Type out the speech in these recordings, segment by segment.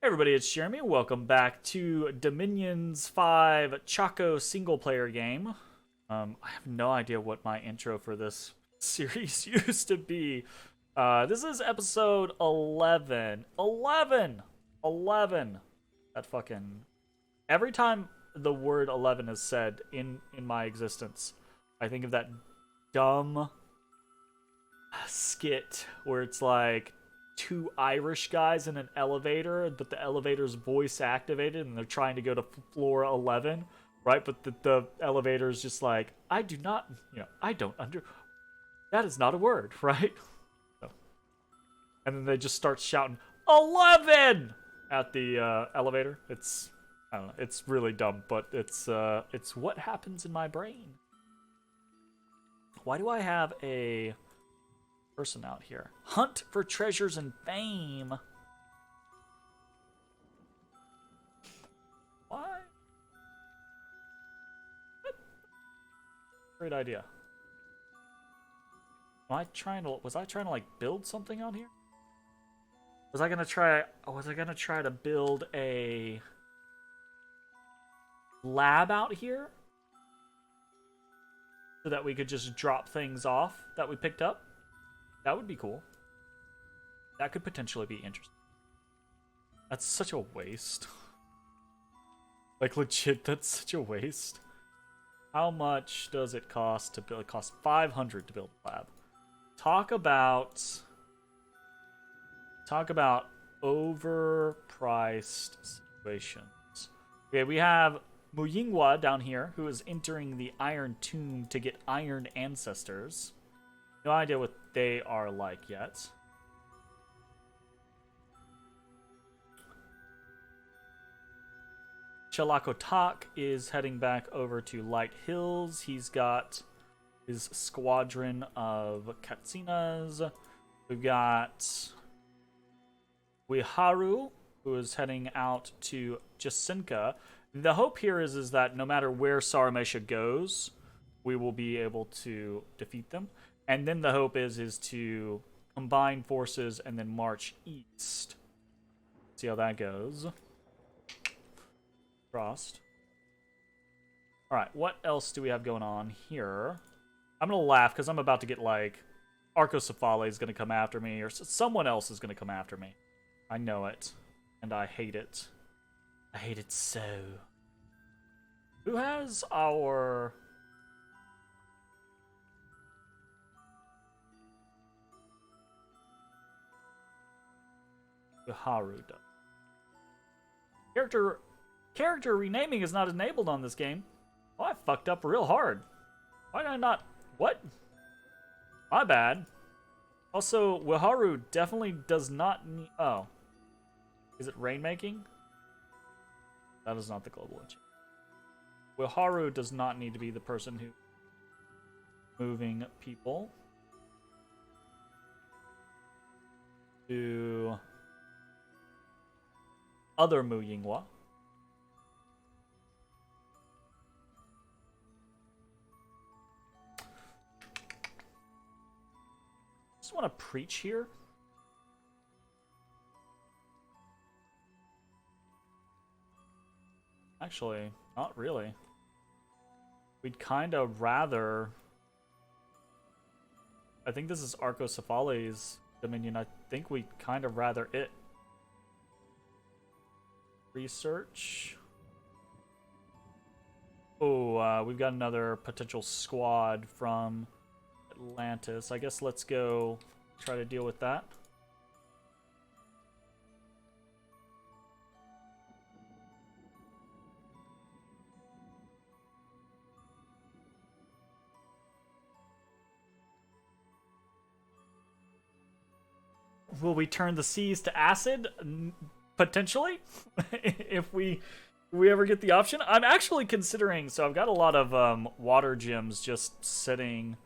Everybody, it's Jeremy. Welcome back to Dominion's 5 Chaco single-player game. I have no idea what my intro for this series used to be. This is episode 11. 11! 11! That fucking... Every time the word 11 is said in my existence, I think of that dumb skit where it's like two Irish guys in an elevator, but the elevator's voice activated and they're trying to go to floor 11, right? But the elevator's just like, I do not, I don't that is not a word, right? So, and then they just start shouting, 11! At the elevator. I don't know, it's really dumb, but it's what happens in my brain. Why do I have a person out here? Hunt for treasures and fame. Why? What? Great idea. Was I trying to like build something on here? Was I gonna try to build a lab out here so that we could just drop things off that we picked up? That would be cool. That could potentially be interesting. That's such a waste. Like, legit, that's such a waste. How much does it cost to build? It costs 500 to build a lab. Talk about overpriced situations. Okay, we have Muyingwa down here, who is entering the Iron Tomb to get Iron Ancestors. No idea what they are like yet. Chalakotak is heading back over to Light Hills. He's got his squadron of Katsinas. We've got Wiharu, who is heading out to Jacinka. The hope here is that no matter where Saramesha goes, we will be able to defeat them. And then the hope is to combine forces and then march east. See how that goes. Crossed. Alright, what else do we have going on here? I'm going to laugh because I'm about to get like... Arcocephale is going to come after me, or someone else is going to come after me. I know it. And I hate it. I hate it so. Who has our... Haru does. Character renaming is not enabled on this game. Oh, I fucked up real hard. Why did I not... What? My bad. Also, Wiharu definitely does not need... Oh. Is it rainmaking? That is not the global achievement. Wiharu does not need to be the person who... moving people to... other Muyingwa. Just want to preach here. Actually, not really. We'd kind of rather... I think this is Arcocephale's dominion. I think we'd kind of rather it. Research. Oh, we've got another potential squad from Atlantis. I guess let's go try to deal with that. Will we turn the seas to acid? Potentially, if we ever get the option. I'm actually considering, so I've got a lot of water gems just sitting.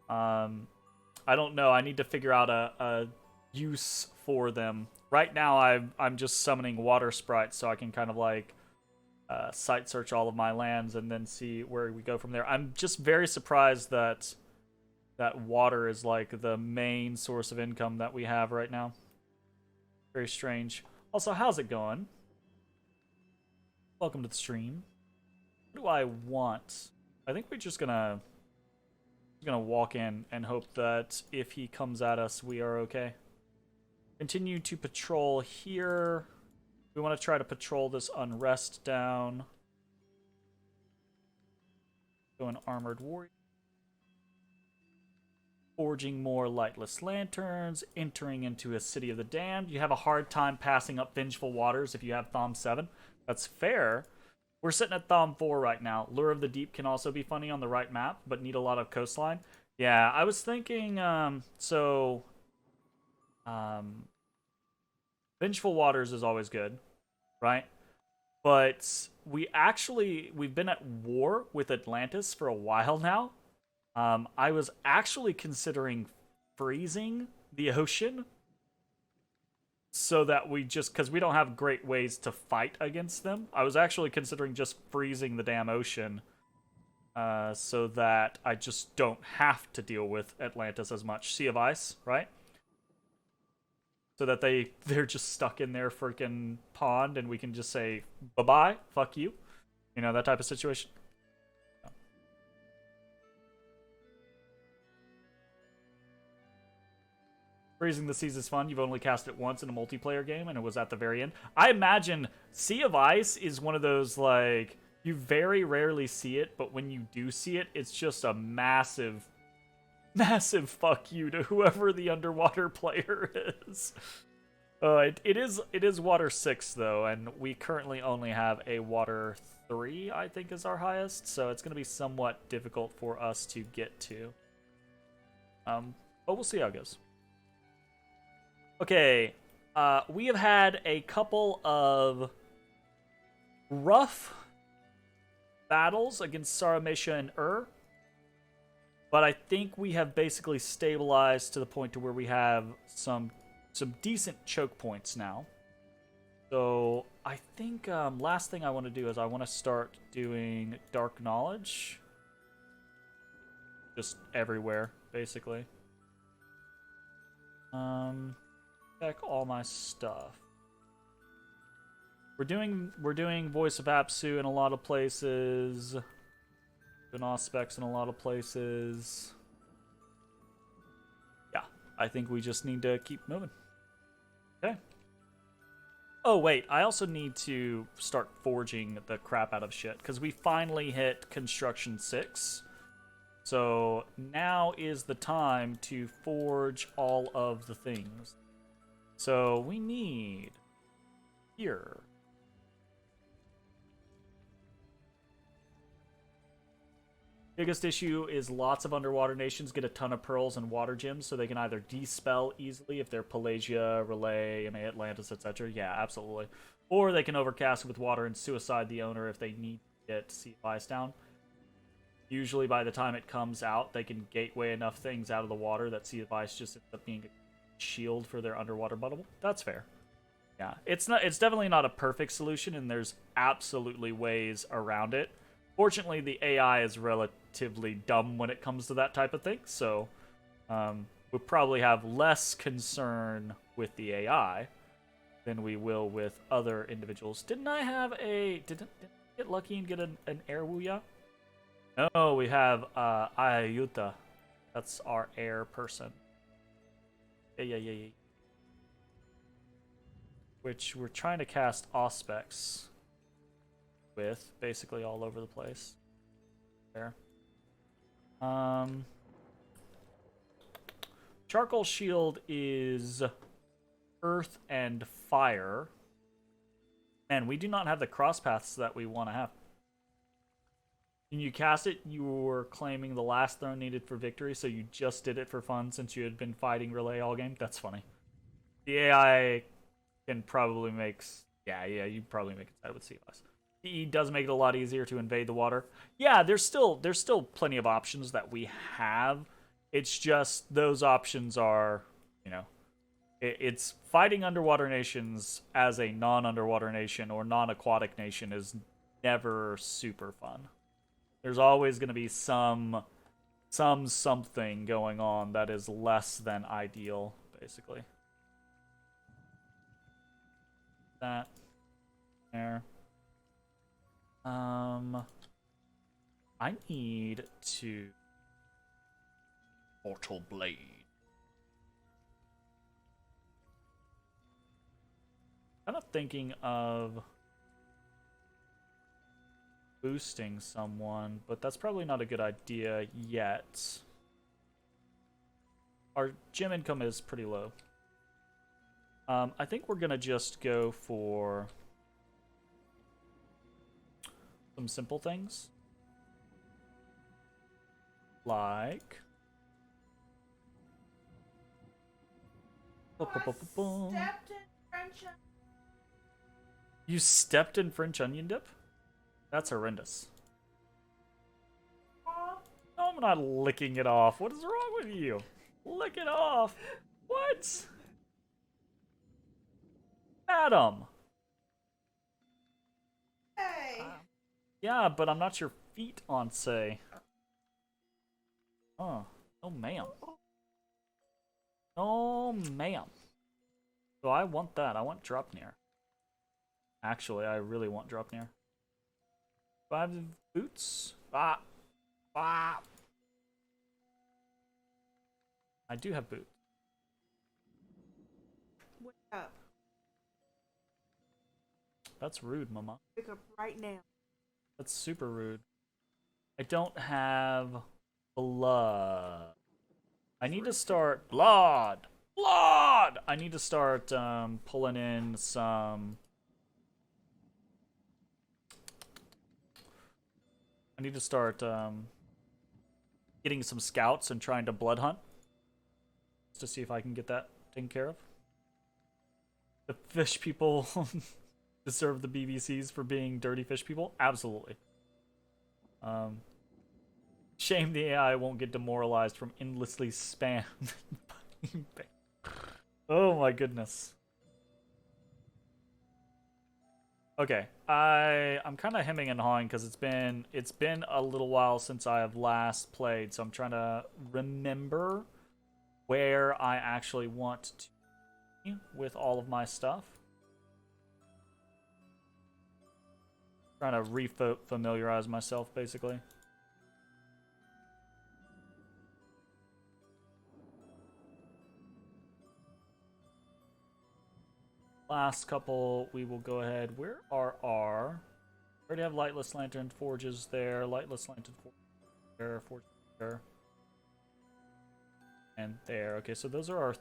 I don't know, I need to figure out a use for them. Right now I'm just summoning water sprites so I can kind of like site search all of my lands and then see where we go from there. I'm just very surprised that water is like the main source of income that we have right now. Very strange. Also, how's it going? Welcome to the stream. What do I want? I think we're just gonna walk in and hope that if he comes at us, we are okay. Continue to patrol here. We want to try to patrol this unrest down. Go an armored warrior. Forging more lightless lanterns. Entering into a city of the damned. You have a hard time passing up vengeful waters if you have Thom 7. That's fair. We're sitting at Thom 4 right now. Lure of the Deep can also be funny on the right map, but need a lot of coastline. Yeah, I was thinking, Vengeful Waters is always good, right? But we've been at war with Atlantis for a while now. I was actually considering freezing the ocean so that because we don't have great ways to fight against them. I was actually considering just freezing the damn ocean so that I just don't have to deal with Atlantis as much. Sea of Ice, right? So that they're just stuck in their freaking pond and we can just say, bye-bye, fuck you. You know, that type of situation. Freezing the Seas is fun. You've only cast it once in a multiplayer game, and it was at the very end. I imagine Sea of Ice is one of those, like, you very rarely see it, but when you do see it, it's just a massive, massive fuck you to whoever the underwater player is. It is Water 6, though, and we currently only have a Water 3, I think, is our highest, so it's going to be somewhat difficult for us to get to. But we'll see how it goes. Okay, we have had a couple of rough battles against Saramesha and but I think we have basically stabilized to the point to where we have some decent choke points now. So I think last thing I want to do is I want to start doing Dark Knowledge. Just everywhere, basically. Check all my stuff. We're doing Voice of Apsu in a lot of places. Doing Auspex in a lot of places. Yeah, I think we just need to keep moving. Okay. Oh wait, I also need to start forging the crap out of shit because we finally hit Construction 6. So now is the time to forge all of the things. So we need here. Biggest issue is lots of underwater nations get a ton of pearls and water gems, so they can either dispel easily if they're Pelagia, Relay, MA Atlantis, etc. Yeah, absolutely. Or they can overcast with water and suicide the owner if they need to get Sea of Ice down. Usually by the time it comes out, they can gateway enough things out of the water that Sea of Ice just ends up being a shield for their underwater bubble. That's fair. Yeah, it's definitely not a perfect solution, and there's absolutely ways around it. Fortunately, the AI is relatively dumb when it comes to that type of thing, so we'll probably have less concern with the AI than we will with other individuals. Didn't I get lucky and get an air Wuya? No, we have Ayuta. That's our air person. Yeah. Which we're trying to cast Auspex with, basically all over the place. There. Charcoal Shield is Earth and Fire. Man, we do not have the cross paths that we want to have. When you cast it, you were claiming the last throne needed for victory, so you just did it for fun since you had been fighting Relay all game? That's funny. The AI can probably make... Yeah, you probably make it side with Sea of Ice. PE does make it a lot easier to invade the water. Yeah, there's still plenty of options that we have. It's just those options are, you know... It's fighting underwater nations as a non-underwater nation or non-aquatic nation is never super fun. There's always going to be something going on that is less than ideal, basically. that there. I need to Mortal Blade. Kind of thinking of boosting someone, but that's probably not a good idea yet. Our gem income is pretty low. I think we're gonna just go for some simple things. Like... You stepped in French onion dip? That's horrendous. No, I'm not licking it off. What is wrong with you? Lick it off. What? Madam. Hey. Yeah, but I'm not your fiancé. Oh, no ma'am. No ma'am. So I want that. I want drop near. Actually, I really want drop near. 5 boots. Ah. Ah. I do have boots. Wake up. That's rude, mama. Wake up right now. That's super rude. I don't have blood. I need to start blood. Blood. I need to start pulling in some. I need to start getting some scouts and trying to blood hunt to see if I can get that taken care of. The fish people deserve the BBCs for being dirty fish people? Absolutely. Shame the AI won't get demoralized from endlessly spam. Oh my goodness. Okay, I'm kind of hemming and hawing because it's been a little while since I have last played, so I'm trying to remember where I actually want to be with all of my stuff. Trying to re-familiarize myself, basically. Last couple, we will go ahead. Where are our... We already have Lightless Lantern forges there. Lightless Lantern there. Forge there. And there. Okay, so those are our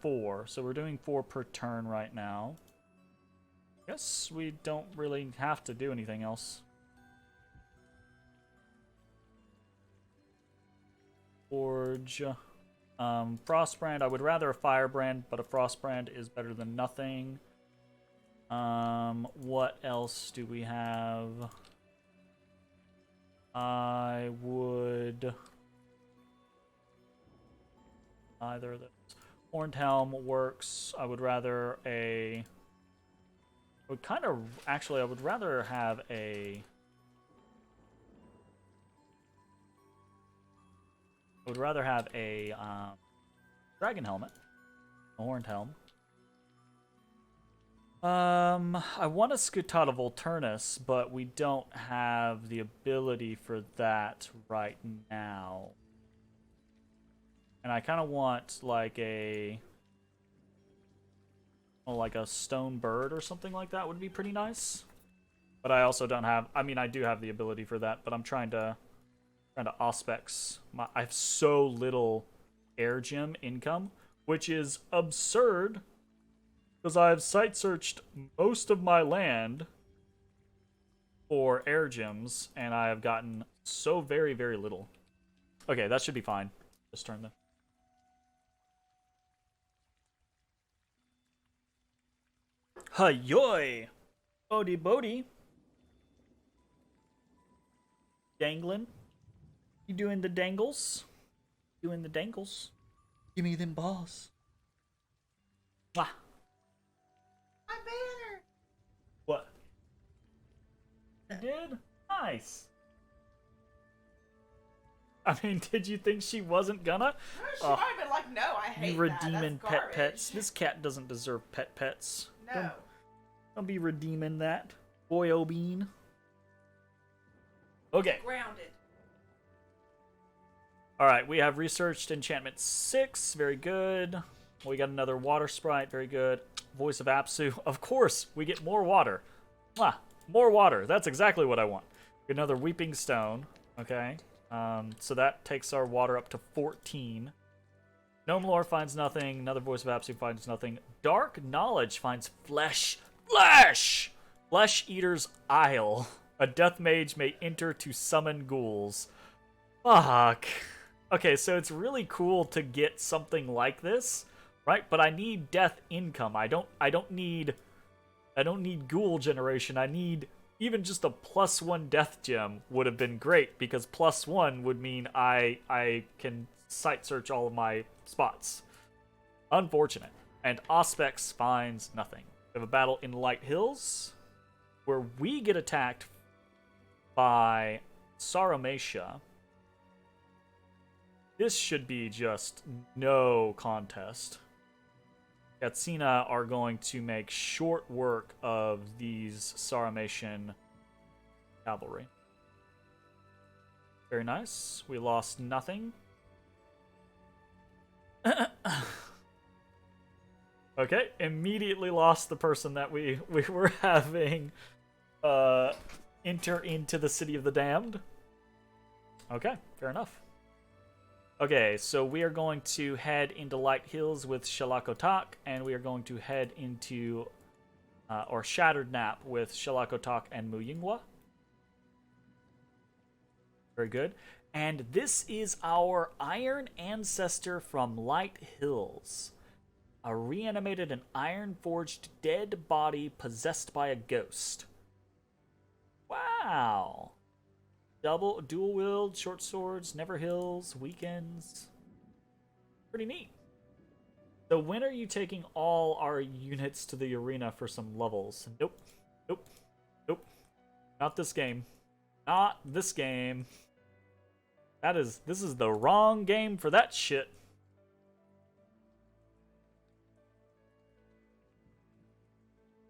4. So we're doing 4 per turn right now. Guess we don't really have to do anything else. Forge... Frostbrand, I would rather a Firebrand, but a Frostbrand is better than nothing. What else do we have? I would... Either of those. Horned Helm works. I would rather a... I would kind of... Actually, I would rather have a... I would rather have a dragon helmet, a horned helm. I want a Scutata Volturnus, but we don't have the ability for that right now. And I kind of want like a stone bird or something like that would be pretty nice. But I also don't have. I mean, I do have the ability for that, but I'm trying to auspex. I have so little air gem income, which is absurd because I have site searched most of my land for air gems and I have gotten so very, very little. Okay, that should be fine. Just turn them. Heyo! Bodie Bodie. Dangling. You doing the dangles? Doing the dangles? Give me them balls. Mwah. My banner. What? You did? Nice. I mean, did you think she wasn't gonna? She might have been like, no, I hate you that. redeeming That's pet garbage. pets. This cat doesn't deserve pet pets. No. I'll be redeeming that. Boyo bean. Okay. Grounded. Alright, we have researched enchantment 6. Very good. We got another water sprite. Very good. Voice of Apsu. Of course, we get more water. Ah, more water. That's exactly what I want. Another weeping stone. Okay. So that takes our water up to 14. Gnome lore finds nothing. Another voice of Apsu finds nothing. Dark knowledge finds flesh. Flesh! Flesh Eater's Isle. A death mage may enter to summon ghouls. Fuck. Okay, so it's really cool to get something like this, right? But I need death income. I don't need ghoul generation. I need even just a +1 death gem would have been great, because +1 would mean I can site search all of my spots. Unfortunate. And Auspex finds nothing. We have a battle in Light Hills where we get attacked by Saramatia. This should be just no contest. Katsina are going to make short work of these Saramatian cavalry. Very nice. We lost nothing. Okay, immediately lost the person that we were having enter into the City of the Damned. Okay, fair enough. Okay, so we are going to head into Light Hills with Shalakotak, and we are going to head into, or Shattered Nap with Shalakotak and Muyingwa. Very good. And this is our Iron Ancestor from Light Hills. A reanimated and iron-forged dead body possessed by a ghost. Wow. Dual wield, short swords, never heals, weekends. Pretty neat. So when are you taking all our units to the arena for some levels? Nope. Nope. Nope. Not this game. Not this game. This is the wrong game for that shit.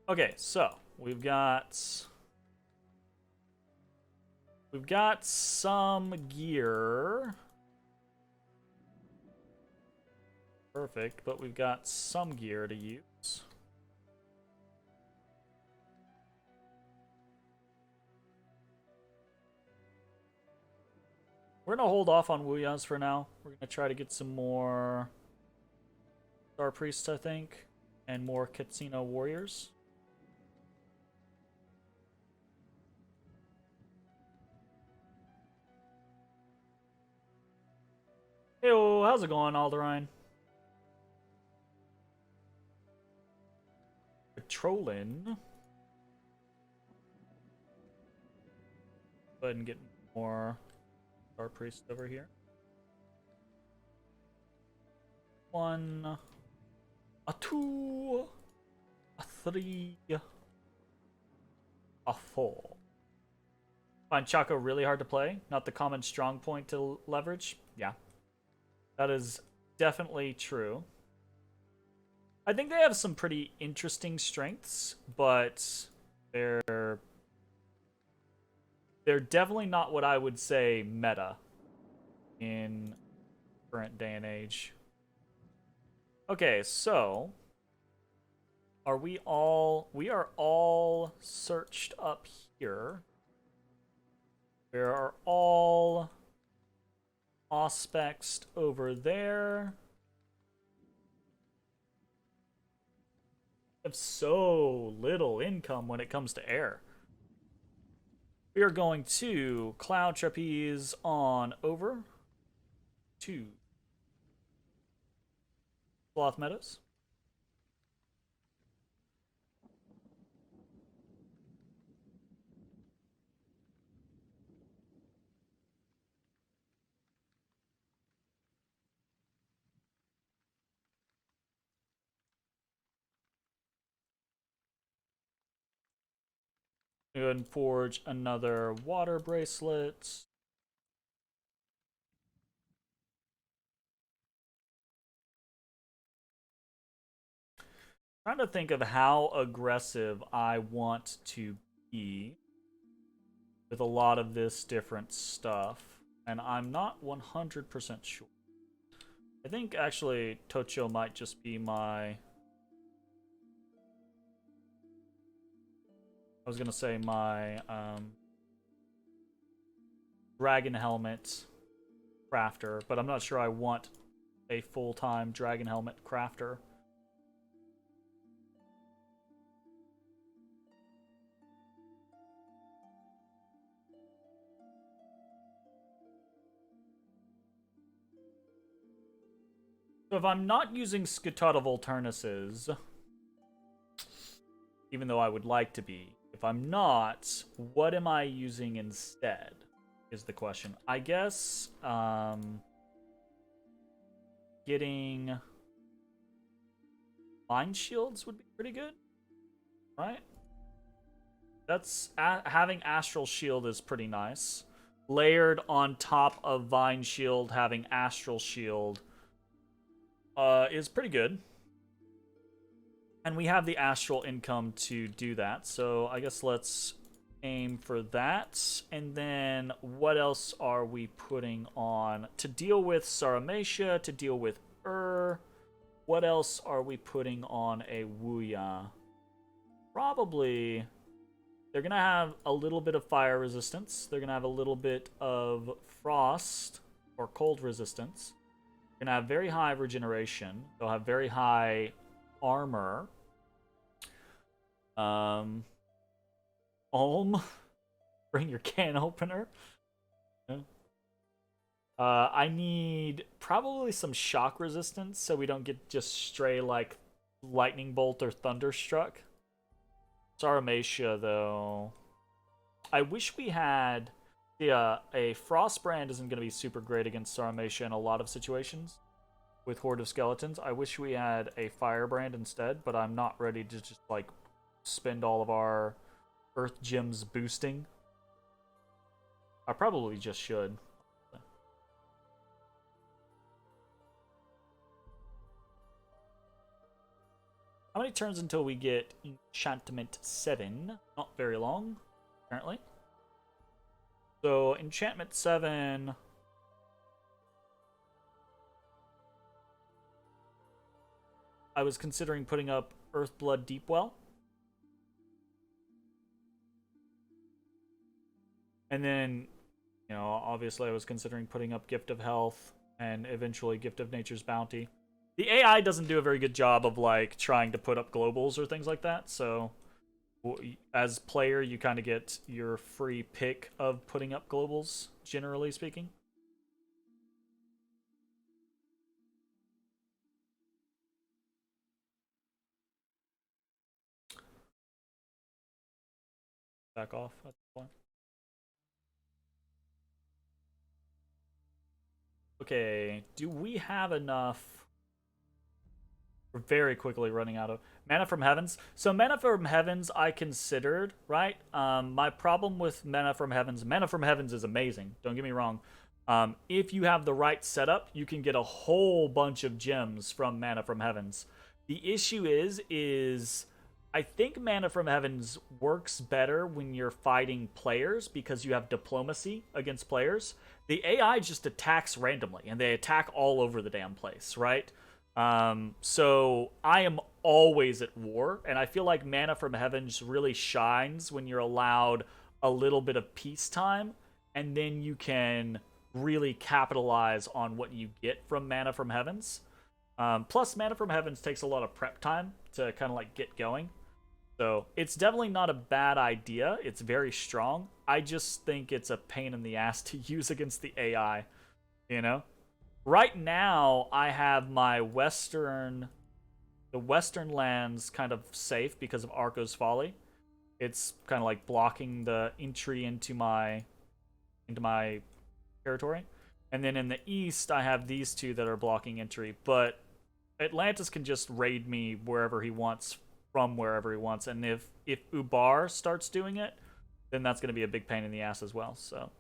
Okay, so we've got some gear. Perfect, but we've got some gear to use. We're gonna hold off on Wuyas for now. We're gonna try to get some more Star Priests, I think, and more Katsina warriors. Heyo, how's it going, Alderine? Patrolling. Go ahead and get more Star Priests over here. 1, a 2, a 3, a 4. Find Chaco really hard to play? Not the common strong point to leverage? Yeah. That is definitely true. I think they have some pretty interesting strengths, but they're definitely not what I would say meta in current day and age. Okay, so we are all searched up here. We are all auspexed over there. We have so little income when it comes to air. We are going to Cloud Trapeze on over to Sloth Meadows. Go ahead and forge another water bracelet. Trying to think of how aggressive I want to be with a lot of this different stuff, and I'm not 100% sure. I think actually Tocho might just be my... I was gonna say my dragon helmet crafter, but I'm not sure I want a full-time dragon helmet crafter. So if I'm not using Scuttata Volturnuses, even though I would like to be, if I'm not, what am I using instead? Is the question. I guess getting mind shields would be pretty good, right? That's having astral shield is pretty nice. Layered on top of vine shield, having astral shield is pretty good. And we have the astral income to do that, so I guess let's aim for that. And then what else are we putting on to deal with Saramatia, to deal with what else are we putting on a Wuya? Probably they're gonna have a little bit of fire resistance, they're gonna have a little bit of frost or cold resistance, they're gonna have very high regeneration, they'll have very high armor. Bring your can opener. I need probably some shock resistance so we don't get just stray like lightning bolt or thunderstruck. Saramatia though, I wish we had a frost brand isn't going to be super great against Saramatia in a lot of situations with Horde of Skeletons. I wish we had a firebrand instead, but I'm not ready to just like spend all of our earth gems boosting. I probably just should. How many turns until we get enchantment 7? Not very long, apparently. So enchantment 7... I was considering putting up Earthblood Deepwell. And then, you know, obviously I was considering putting up Gift of Health and eventually Gift of Nature's Bounty. The AI doesn't do a very good job of, like, trying to put up globals or things like that, so as player, you kind of get your free pick of putting up globals, generally speaking. Back off at the point. Okay, do we have enough? We're very quickly running out of Mana from Heavens. So Mana from Heavens I considered, right? My problem with Mana from Heavens is amazing. Don't get me wrong. If you have the right setup, you can get a whole bunch of gems from Mana from Heavens. The issue is I think Mana from Heavens works better when you're fighting players because you have diplomacy against players. The AI just attacks randomly, and they attack all over the damn place, right? So I am always at war, and I feel like Mana from Heavens really shines when you're allowed a little bit of peacetime, and then you can really capitalize on what you get from Mana from Heavens. Plus, Mana from Heavens takes a lot of prep time to kind of like get going. So it's definitely not a bad idea. It's very strong. I just think it's a pain in the ass to use against the AI, you know? Right now, I have my the western lands kind of safe because of Arco's Folly. It's kind of like blocking the entry into my territory. And then in the east, I have these two that are blocking entry. But Atlantis can just raid me wherever he wants, from wherever he wants. And if Ubar starts doing it, then that's going to be a big pain in the ass as well. So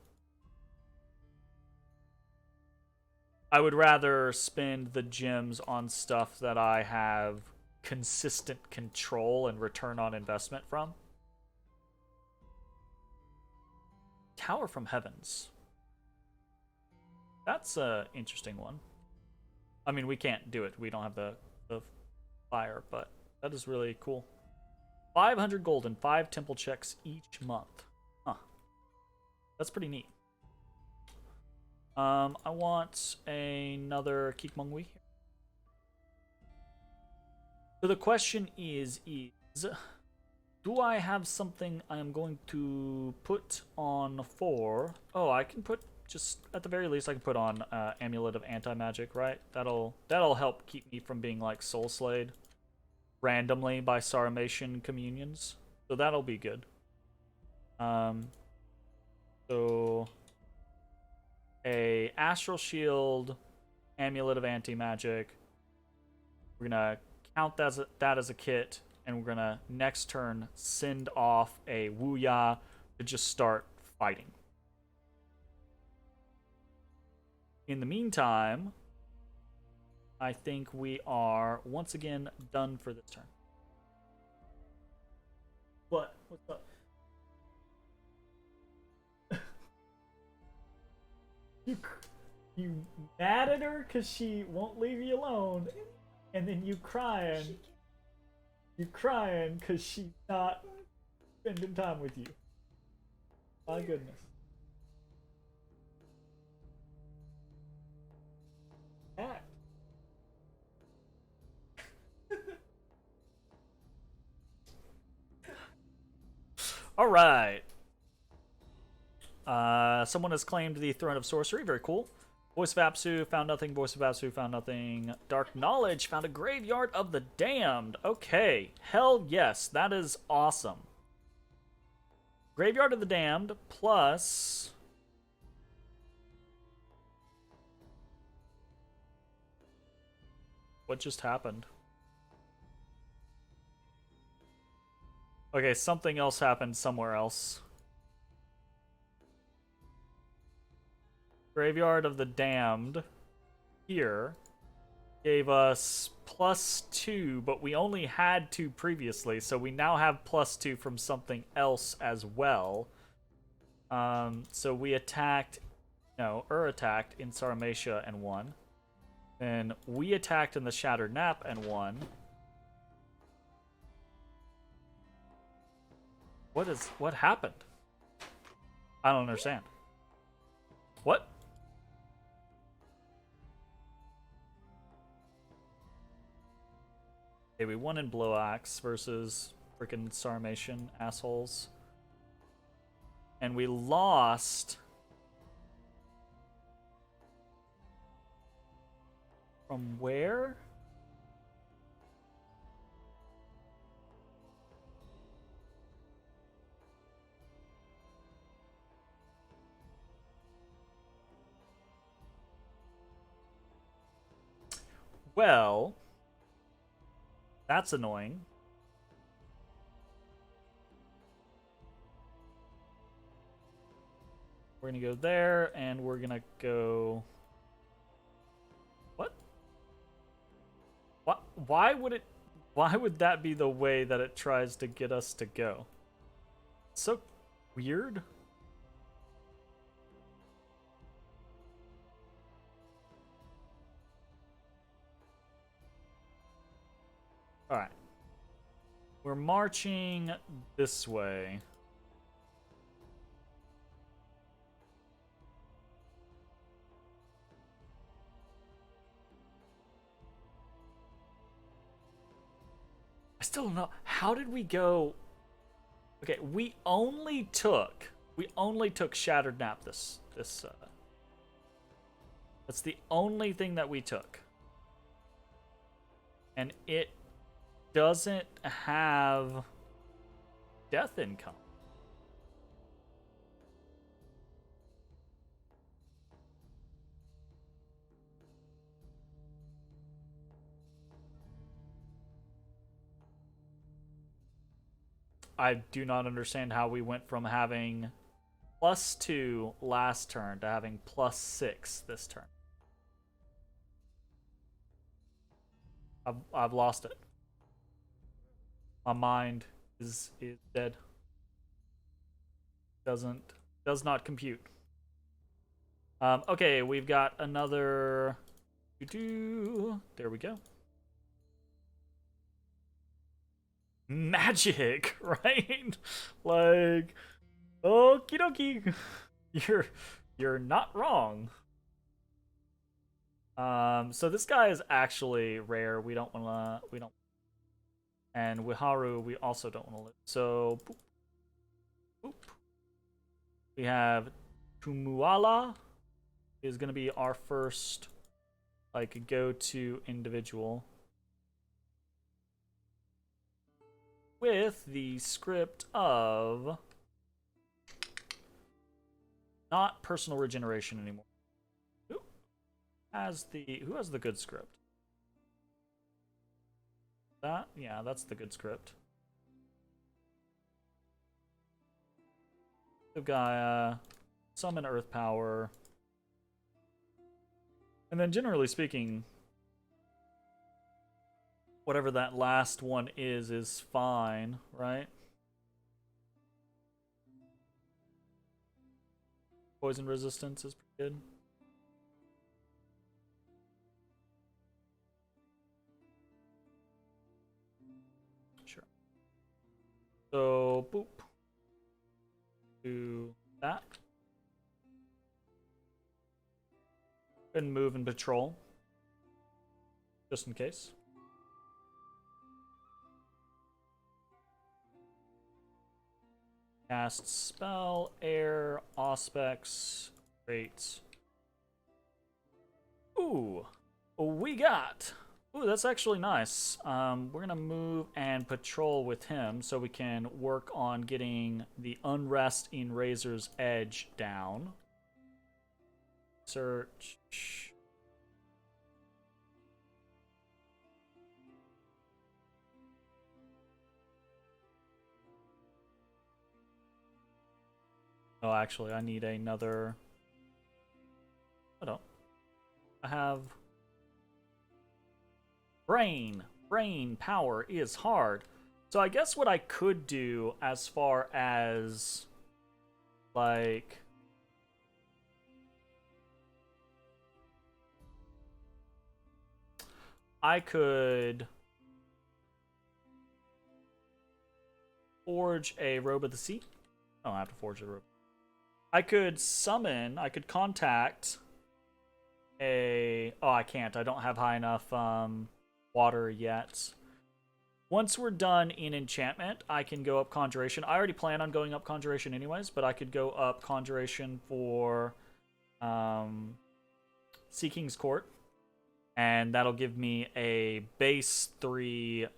I would rather spend the gems on stuff that I have consistent control and return on investment from. Tower from Heavens. That's a interesting one. I mean, we can't do it. We don't have the fire, but that is really cool. 500 gold and 5 temple checks each month. Huh. That's pretty neat. I want another Kikmongwi here. So the question is, do I have something I am going to put on for... Oh, I can put, just at the very least, I can put on Amulet of Anti-Magic, right? That'll help keep me from being, like, soul slayed randomly by Saramation communions. So that'll be good. So... a Astral Shield, Amulet of Anti-Magic. We're gonna count that as a kit, and we're gonna next turn send off a Wuya to just start fighting. In the meantime, I think we are once again done for this turn. What? What's up? You mad at her because she won't leave you alone, and then you crying because she's not spending time with you. My goodness. Act. All right. Someone has claimed the Throne of Sorcery. Very cool. Voice of Apsu, found nothing. Voice of Apsu, found nothing. Dark Knowledge, found a Graveyard of the Damned. Okay. Hell yes. That is awesome. Graveyard of the Damned plus... What just happened? Okay, something else happened somewhere else. Graveyard of the Damned here gave us +2, but we only had 2 previously, so we now have +2 from something else as well. So we attacked, attacked in Sarmatia and won. Then we attacked in the Shattered Nap and won. What happened? I don't understand. What? Okay, we won in Blow Axe versus freaking Sarmatian assholes. And we lost from where? Well, that's annoying. We're gonna go there, and we're gonna go... What? Why would that be the way that it tries to get us to go? It's so weird. Alright. We're marching this way. I still don't know. How did we go? Okay, we only took Shattered Nap this that's the only thing that we took. And it doesn't have death income. I do not understand how we went from having +2 last turn to having +6 this turn. I've lost it. My mind is dead. Does not compute. Okay, we've got another. There we go. Magic, right? Like, okie dokie. You're not wrong. So this guy is actually rare. We don't. And Wiharu, we also don't want to live. So, boop, boop. We have Tumuala is going to be our first, like, go-to individual. With the script of not personal regeneration anymore. Who has the good script? Yeah, that's the good script. We've got summon earth power. And then generally speaking, whatever that last one is fine, right? Poison resistance is pretty good. Sure. So, boop. Do that. And move and patrol. Just in case. Cast spell, air, auspex, great. Ooh, we got. Ooh, that's actually nice. We're gonna move and patrol with him so we can work on getting the unrest in Razor's Edge down. Search. Oh, actually, I need another. Hold on. I have. Brain power is hard. So I guess what I could do as far as, like, I could forge a Robe of the Sea. I don't have to forge a robe. I could contact a. Oh, I can't. I don't have high enough water yet. Once we're done in enchantment, I can go up conjuration. I already plan on going up conjuration anyways, but I could go up conjuration for Sea King's Court. And that'll give me a base 3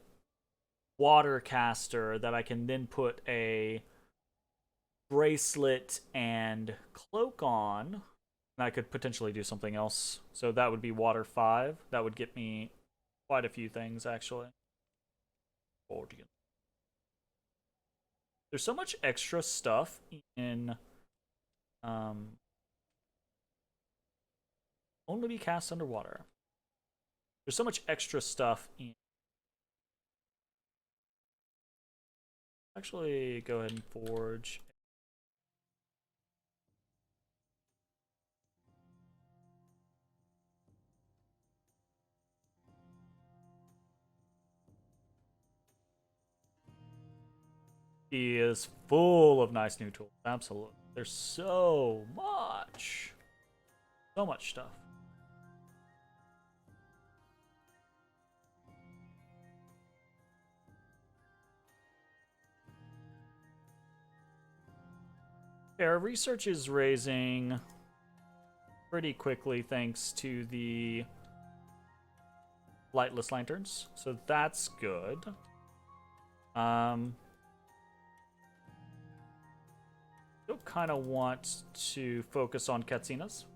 water caster that I can then put a bracelet and cloak on. And I could potentially do something else. So that would be water 5. That would get me quite a few things, actually. There's so much extra stuff in only be cast underwater. There's so much extra stuff in. Actually, go ahead and forge. He is full of nice new tools. Absolutely. There's so much. So much stuff. Yeah, our research is raising pretty quickly thanks to the lightless lanterns. So that's good. Still kind of want to focus on Katsinas.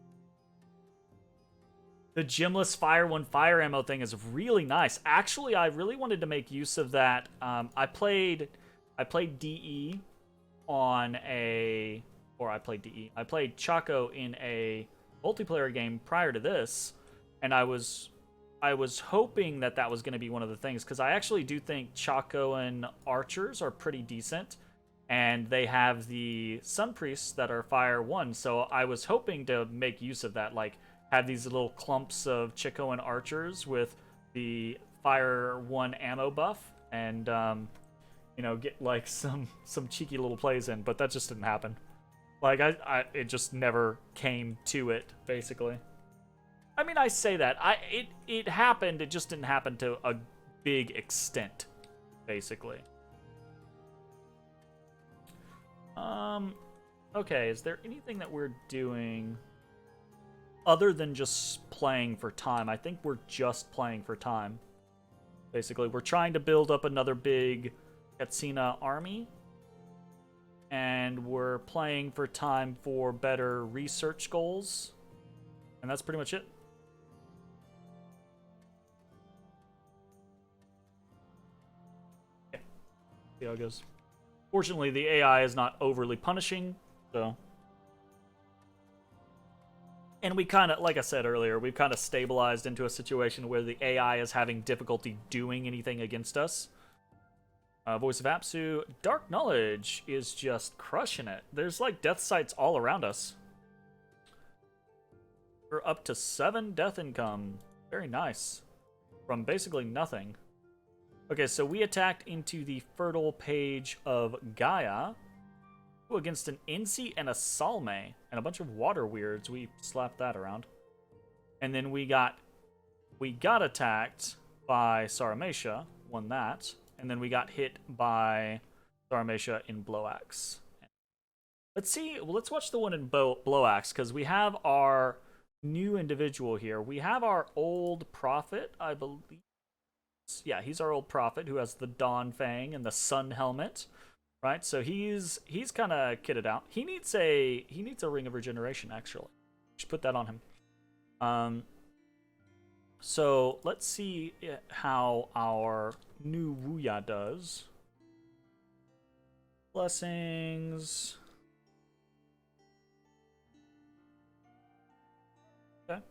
The gemless fire one fire ammo thing is really nice. Actually, I really wanted to make use of that. I played DE on a, or I played DE. I played Chaco in a multiplayer game prior to this, and I was I was hoping that that was going to be one of the things, because I actually do think Chaco and archers are pretty decent, and they have the sun priests that are fire 1, so I was hoping to make use of that, like have these little clumps of Chaco and archers with the fire 1 ammo buff, and you know, get like some cheeky little plays in, but that just didn't happen. Like it just never came to it, basically. I mean, I say that. It happened, it just didn't happen to a big extent, basically. Okay, is there anything that we're doing other than just playing for time? I think we're just playing for time. Basically, we're trying to build up another big Katsina army, and we're playing for time for better research goals, and that's pretty much it. See how it goes. Fortunately, the AI is not overly punishing, so. And we kind of, like I said earlier, we've kind of stabilized into a situation where the AI is having difficulty doing anything against us. Voice of Apsu, Dark Knowledge is just crushing it. There's like death sites all around us. We're up to 7 death income. Very nice. From basically nothing. Okay, so we attacked into the fertile page of Gaia. Ooh, against an Insi and a Salme. And a bunch of water weirds. We slapped that around. And then we got attacked by Saramatia. Won that. And then we got hit by Saramatia in Blowaxe. Let's see. Well, let's watch the one in Blowaxe, because we have our new individual here. We have our old prophet, I believe. Yeah, he's our old prophet who has the Dawn Fang and the Sun Helmet, right? So he's kind of kitted out. He needs a Ring of Regeneration, actually. Should put that on him. So let's see how our new Wuya does. Blessings. Okay.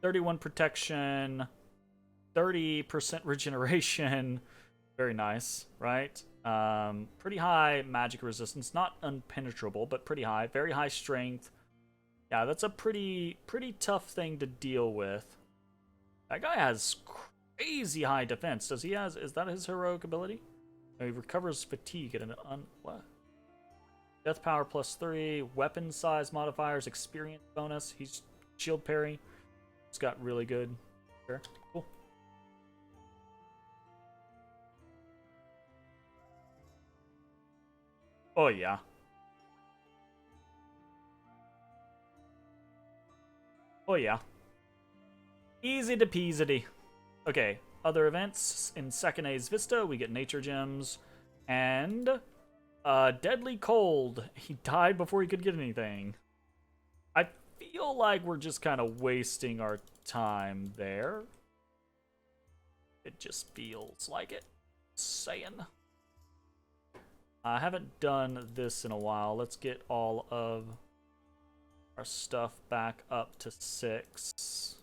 31 protection. 30% regeneration. Very nice, right? Pretty high magic resistance. Not impenetrable, but pretty high. Very high strength. Yeah, that's a pretty tough thing to deal with. That guy has crazy high defense. Is that his heroic ability? No, he recovers fatigue at an what? Death power +3, weapon size modifiers, experience bonus. He's shield parry. He's got really good. Sure. Cool. Oh, yeah. Oh, yeah. Easy to peasy. Okay, other events. In Sekine's Vista, we get nature gems. And deadly cold. He died before he could get anything. I feel like we're just kind of wasting our time there. It just feels like it. Saying. I haven't done this in a while. Let's get all of our stuff back up to 6.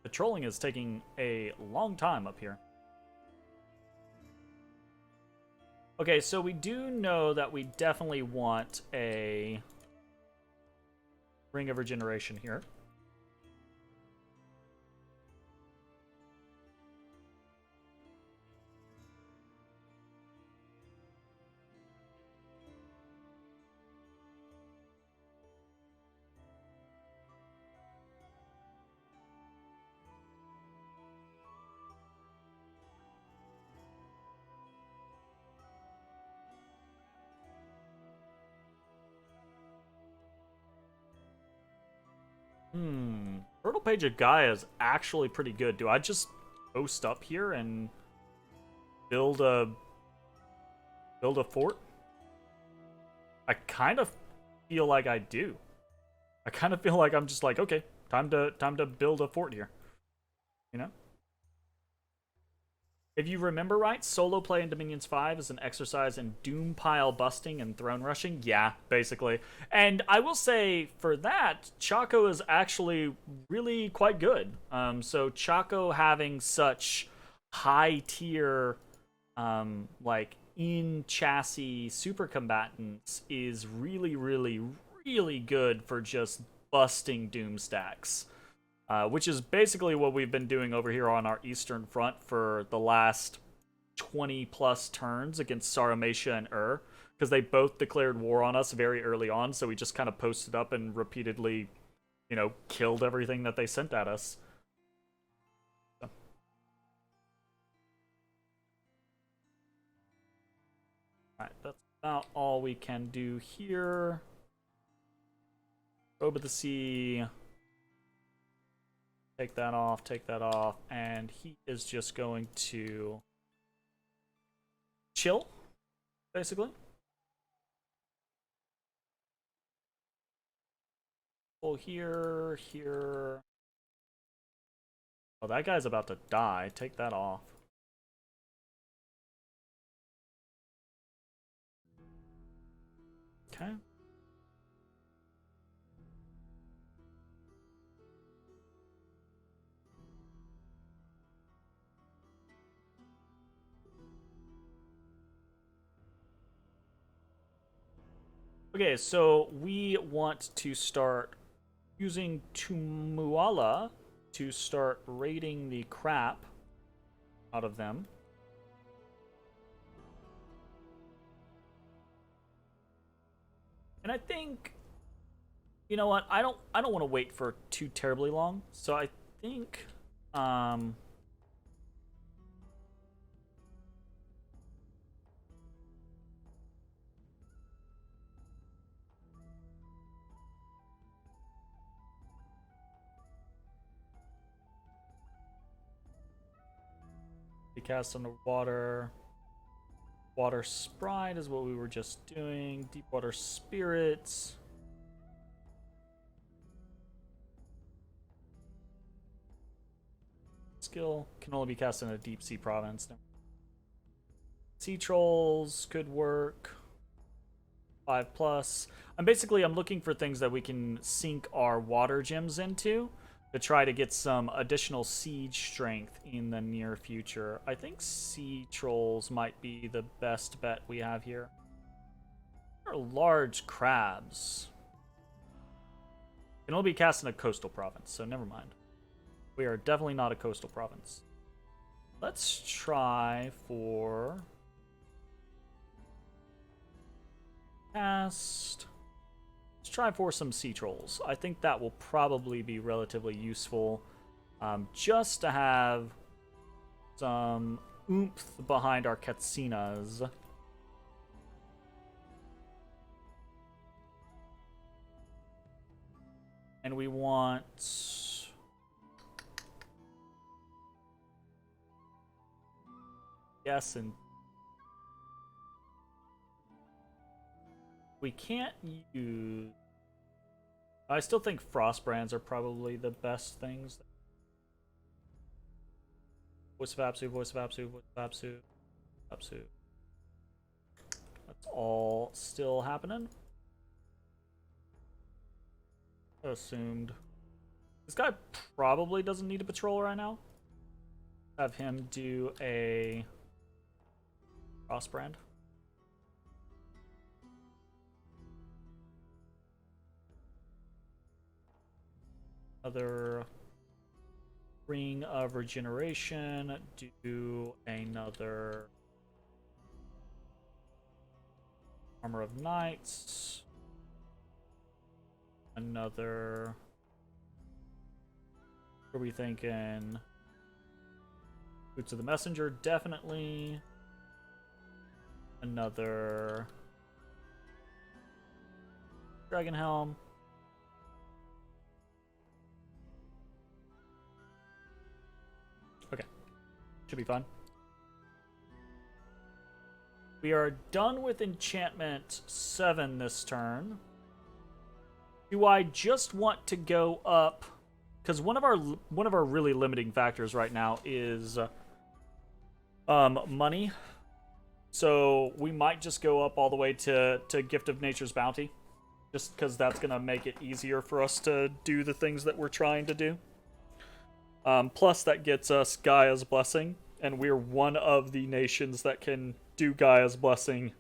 Patrolling is taking a long time up here. Okay, so we do know that we definitely want a Ring of Regeneration here. Fertile Page of Gaia is actually pretty good. Do I just post up here and build a fort? I kind of feel like I do. I kind of feel like I'm just like, okay, Time to build a fort here. You know? If you remember right, solo play in Dominions 5 is an exercise in doom pile busting and throne rushing. Yeah, basically. And I will say, for that, Chaco is actually really quite good. So Chaco having such high tier, like, in-chassis super combatants is really, really, really good for just busting doom stacks. Which is basically what we've been doing over here on our Eastern Front for the last 20 plus turns against Saramatia and because they both declared war on us very early on, so we just kind of posted up and repeatedly, killed everything that they sent at us. So. Alright, that's about all we can do here. Robe of the Sea. Take that off, and he is just going to chill, basically. Pull here. Oh, that guy's about to die. Take that off. Okay. Okay, so we want to start using Tumuala to start raiding the crap out of them. And I think, you know what? I don't want to wait for too terribly long. So I think cast underwater. Water Sprite is what we were just doing. Deep Water Spirits. Skill can only be cast in a deep sea province. Sea Trolls could work. 5+. I'm looking for things that we can sink our water gems into to try to get some additional siege strength in the near future. I think Sea Trolls might be the best bet we have here. There are large crabs. Can only be cast in a coastal province, so never mind. We are definitely not a coastal province. Let's try for cast. Let's try for some Sea Trolls. I think that will probably be relatively useful, just to have some oomph behind our Katsinas. And we want... Yes, and... We can't use... I still think frost brands are probably the best things. Voice of Apsu, Voice of Apsu, Voice of Apsu, Apsu. That's all still happening. Assumed. This guy probably doesn't need a patrol right now. Have him do a frost brand. Another Ring of Regeneration. Do another Armor of Knights. Another... What are we thinking? Boots of the Messenger, definitely. Another Dragon Helm. Okay. Should be fun. We are done with Enchantment 7 this turn. Do I just want to go up because one of our really limiting factors right now is money. So we might just go up all the way to Gift of Nature's Bounty, just because that's gonna make it easier for us to do the things that we're trying to do. Plus, that gets us Gaia's Blessing, and we're one of the nations that can do Gaia's Blessing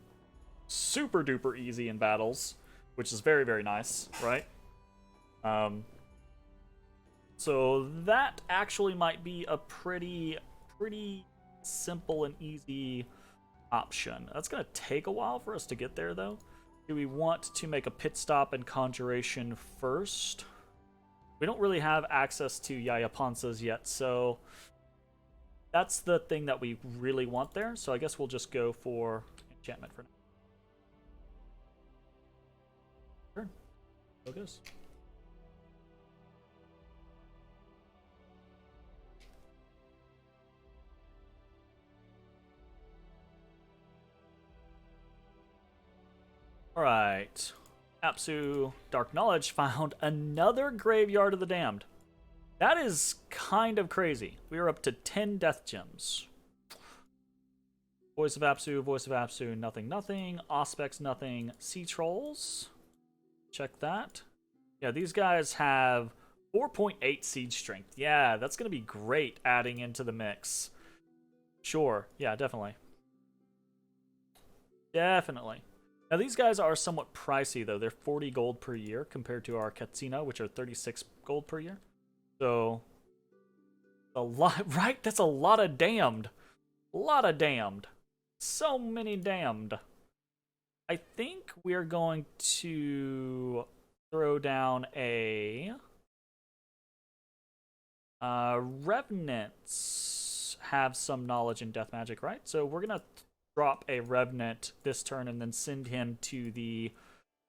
super duper easy in battles, which is very, very nice, right? So that actually might be a pretty simple and easy option. That's gonna take a while for us to get there, though. Do we want to make a pit stop in Conjuration first? We don't really have access to Yayapanzas yet, so that's the thing that we really want there. So I guess we'll just go for enchantment for now. Sure. So it goes. Alright. Apsu, Dark Knowledge, found another Graveyard of the Damned. That is kind of crazy. We are up to 10 Death Gems. Voice of Apsu, nothing, nothing. Auspex, nothing. Sea Trolls. Check that. Yeah, these guys have 4.8 Siege Strength. Yeah, that's going to be great adding into the mix. Sure. Yeah, definitely. Definitely. Now, these guys are somewhat pricey, though. They're 40 gold per year compared to our Katsina, which are 36 gold per year. So, a lot, right? That's a lot of damned. A lot of damned. So many damned. I think we're going to throw down a... Revenants have some knowledge in death magic, right? So we're going to drop a Revenant this turn and then send him to the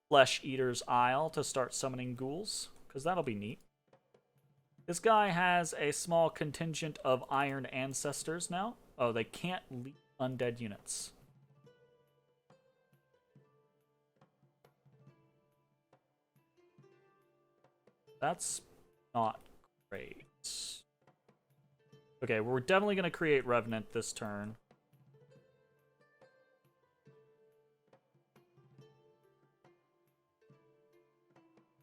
Flesh Eater's Isle to start summoning ghouls, because that'll be neat. This guy has a small contingent of Iron Ancestors now. Oh, they can't lead undead units. That's not great. Okay, we're definitely going to create Revenant this turn.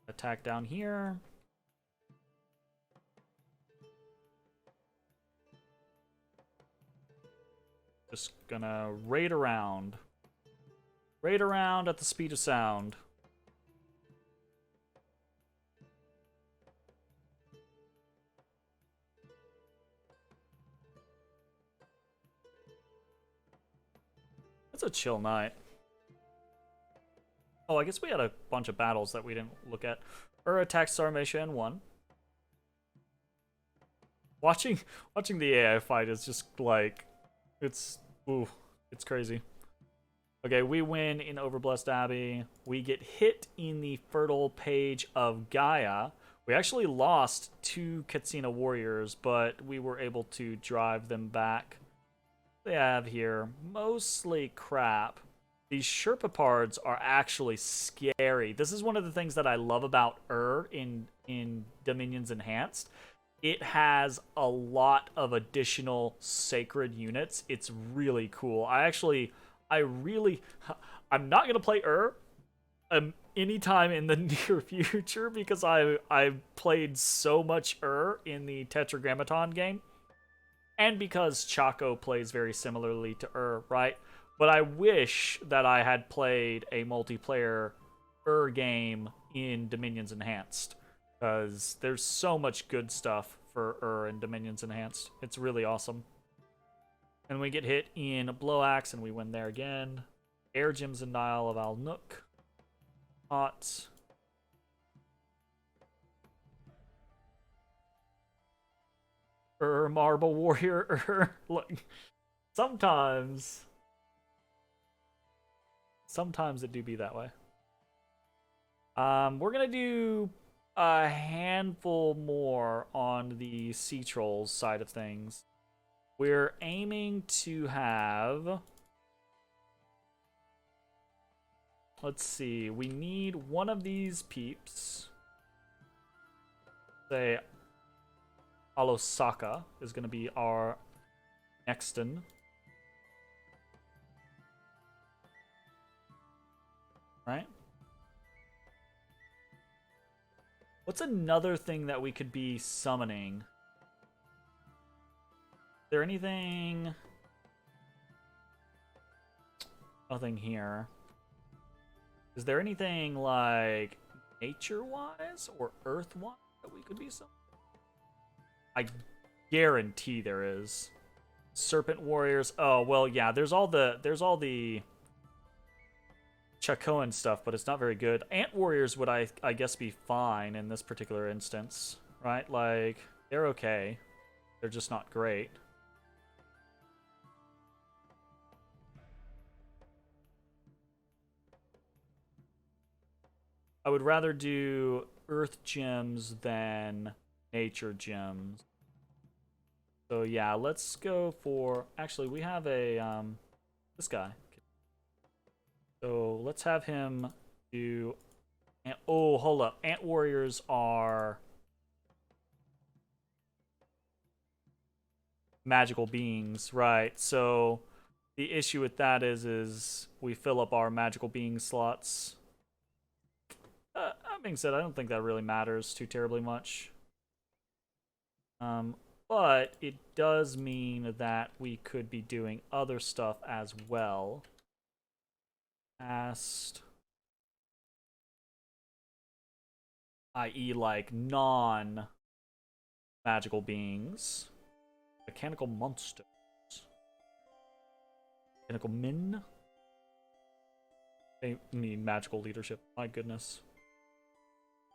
Attack down here. Just gonna raid around. Raid around at the speed of sound. It's a chill night. Oh, I guess we had a bunch of battles that we didn't look at. Attacks Sarmatia and won. Watching the AI fight is just like, it's crazy. Okay, we win in Overblessed Abbey. We get hit in the Fertile Page of Gaia. We actually lost 2 Katsina warriors, but we were able to drive them back. They have here mostly crap. These Sherpapards are actually scary. This is one of the things that I love about in Dominions Enhanced. It has a lot of additional sacred units. It's really cool. I'm not going to play anytime in the near future because I've played so much in the Tetragrammaton game. And because Chaco plays very similarly to right? But I wish that I had played a multiplayer game in Dominions Enhanced. Because there's so much good stuff for in Dominions Enhanced. It's really awesome. And we get hit in Blowaxe and we win there again. Air Gems and Nile of Al-Nook. Hot. Marble Warrior. Look. Sometimes it do be that way. We're gonna do a handful more on the Sea Trolls side of things. We're aiming to have... Let's see. We need one of these peeps. Say Alosaka is going to be our nexton. Right? What's another thing that we could be summoning? Is there anything... Nothing here. Is there anything, like, nature-wise or earth-wise that we could be summoning? I guarantee there is. Serpent warriors. Oh, well, yeah, there's all the Chacoan stuff, but it's not very good. Ant warriors would, I guess, be fine in this particular instance, right? Like, they're okay. They're just not great. I would rather do earth gems than nature gems. So yeah, let's go for... Actually, we have a... this guy. So let's have him do... Oh, hold up. Ant warriors are... magical beings, right? So the issue with that is we fill up our magical being slots. That being said, I don't think that really matters too terribly much. But it does mean that we could be doing other stuff as well. I.e. like non-magical beings. Mechanical monsters. Mechanical min? They need magical leadership. My goodness.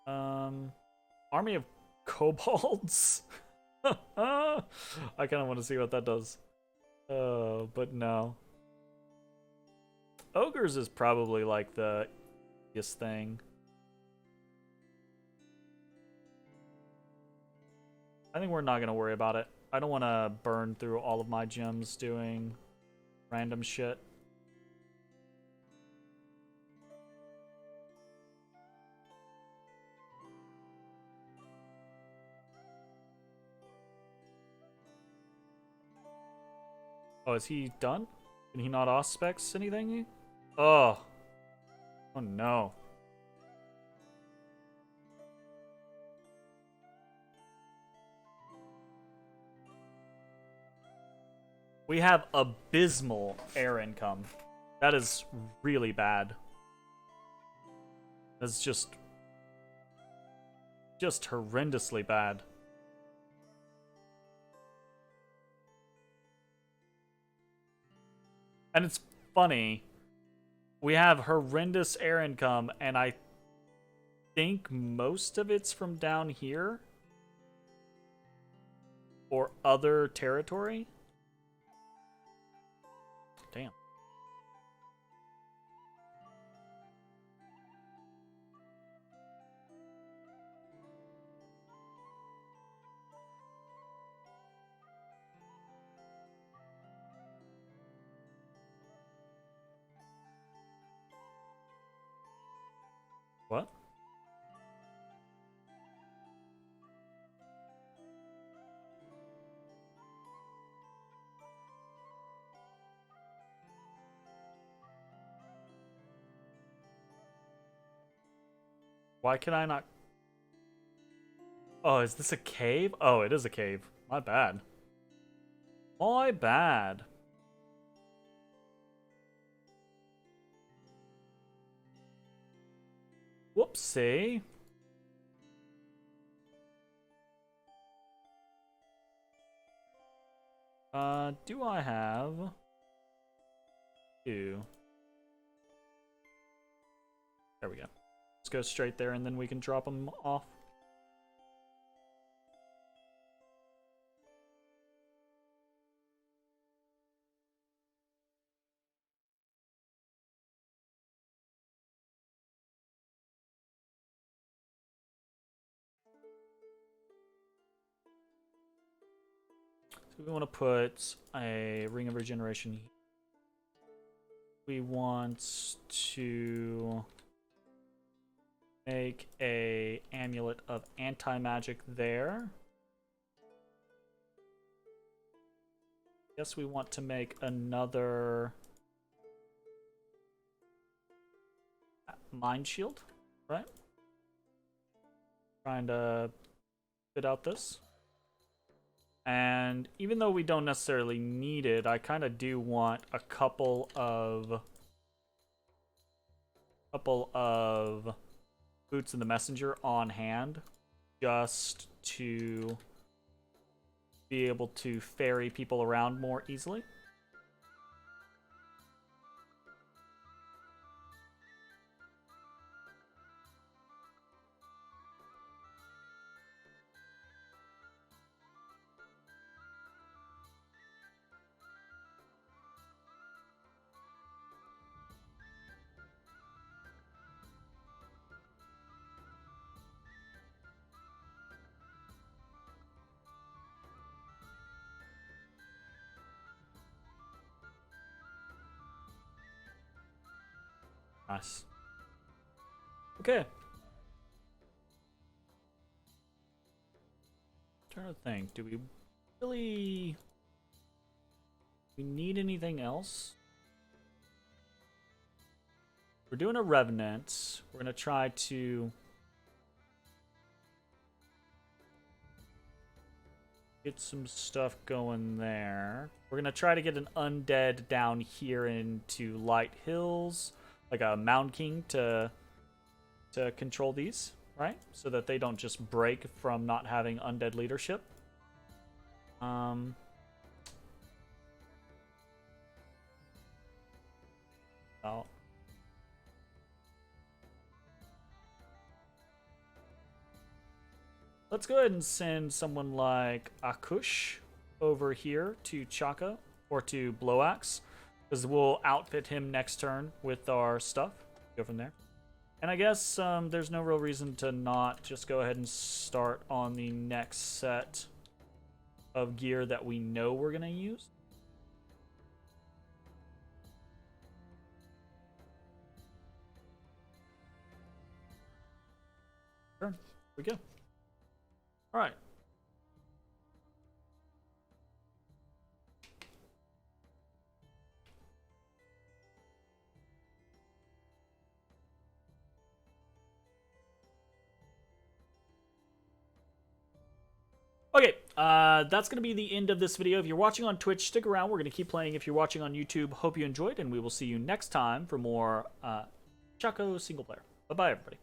Army of kobolds? I kind of want to see what that does. But no. Ogres is probably like the easiest thing. I think we're not going to worry about it. I don't want to burn through all of my gems doing random shit. Oh, is he done? Can he not auspex anything? Oh. Oh no. We have abysmal air income. That is really bad. That's just horrendously bad. And it's funny. We have horrendous air income, and I think most of it's from down here. Or other territory. Damn. What? Why can I not... Oh, is this a cave? Oh, it is a cave. My bad. My bad. Whoopsie. Do I have... two? There we go. Let's go straight there and then we can drop them off. So we want to put a Ring of Regeneration. We want to make a Amulet of Anti-Magic there. guess we want to make another mind shield, right? Trying to fit out this. And even though we don't necessarily need it, I kind of do want a couple of boots in the messenger on hand, just to be able to ferry people around more easily. Nice. Okay. Trying to think, do we really need anything else? We're doing a revenant. We're gonna try to get some stuff going there. We're gonna try to get an undead down here into Light Hills, like a Mound King to control these, right? So that they don't just break from not having undead leadership. Oh. Let's go ahead and send someone like Akush over here to Chaco or to Bloaxe, because we'll outfit him next turn with our stuff. Go from there. And I guess there's no real reason to not just go ahead and start on the next set of gear that we know we're going to use. Sure. Here we go. All right. Okay, that's going to be the end of this video. If you're watching on Twitch, stick around. We're going to keep playing. If you're watching on YouTube, hope you enjoyed, and we will see you next time for more Chaco single player. Bye-bye, everybody.